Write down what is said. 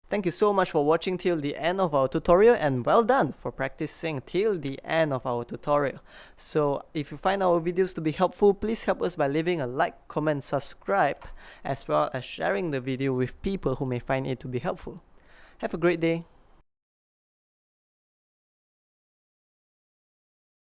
Thank you so much for watching till the end of our tutorial, and well done for practicing till the end of our tutorial. So if you find our videos to be helpful, please help us by leaving a like, comment, subscribe, as well as sharing the video with people who may find it to be helpful. Have a great day.